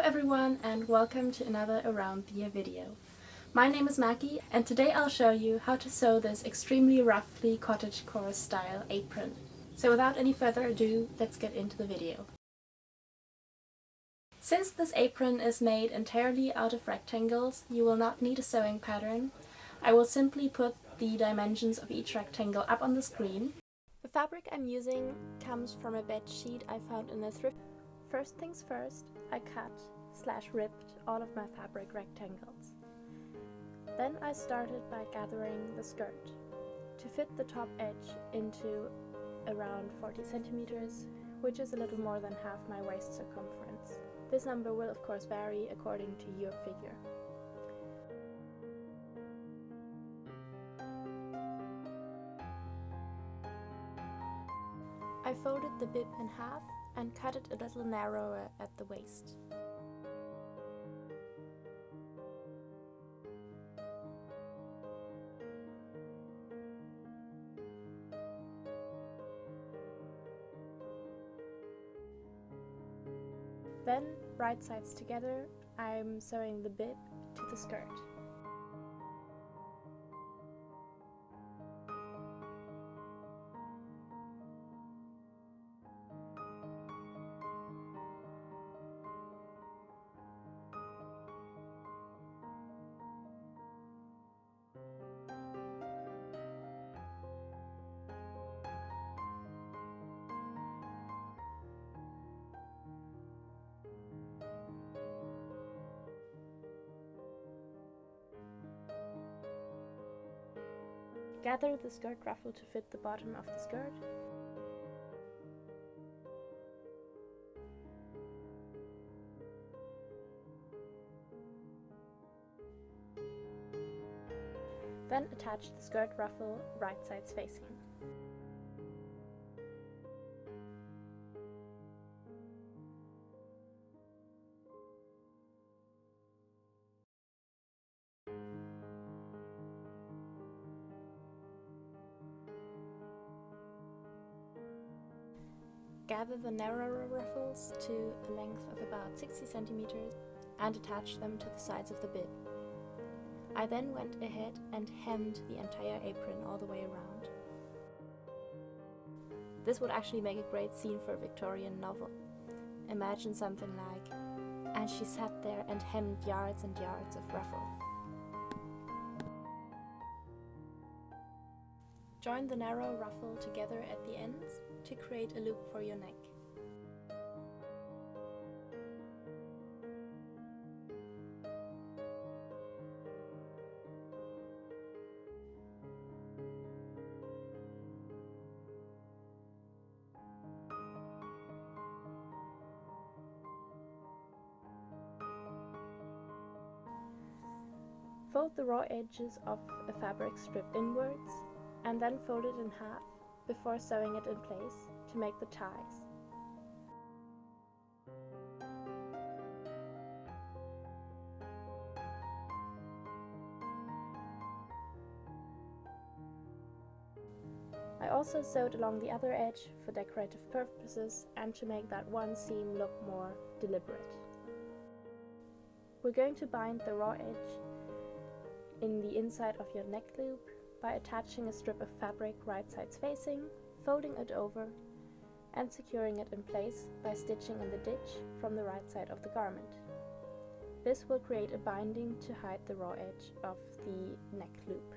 everyone and welcome to another Around the Year video. My name is Maggie and today I'll show you how to sew this extremely roughly cottagecore style apron. So without any further ado, let's get into the video. Since this apron is made entirely out of rectangles, you will not need a sewing pattern. I will simply put the dimensions of each rectangle up on the screen. The fabric I'm using comes from a bed sheet I found in a thrift. First things first, I cut/ripped all of my fabric rectangles. Then I started by gathering the skirt to fit the top edge into around 40 centimeters, which is a little more than half my waist circumference. This number will of course vary according to your figure. I folded the bib in half and cut it a little narrower at the waist. Then, right sides together, I'm sewing the bib to the skirt. Gather the skirt ruffle to fit the bottom of the skirt. Then attach the skirt ruffle right sides facing. Gather the narrower ruffles to a length of about 60 centimeters and attach them to the sides of the bib. I then went ahead and hemmed the entire apron all the way around. This would actually make a great scene for a Victorian novel. Imagine something like, "And she sat there and hemmed yards and yards of ruffle." Join the narrow ruffle together at the ends to create a loop for your neck. Fold the raw edges of a fabric strip inwards and then fold it in half before sewing it in place to make the ties. I also sewed along the other edge for decorative purposes and to make that one seam look more deliberate. We're going to bind the raw edge in the inside of your neck loop by attaching a strip of fabric right sides facing, folding it over, and securing it in place by stitching in the ditch from the right side of the garment. This will create a binding to hide the raw edge of the neck loop.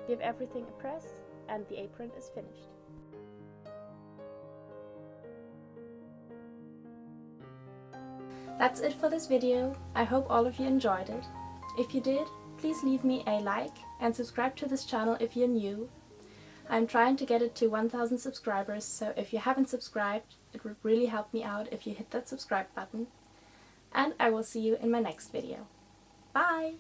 Give everything a press and the apron is finished. That's it for this video. I hope all of you enjoyed it. If you did, please leave me a like and subscribe to this channel if you're new. I'm trying to get it to 1,000 subscribers, so if you haven't subscribed, it would really help me out if you hit that subscribe button. And I will see you in my next video. Bye!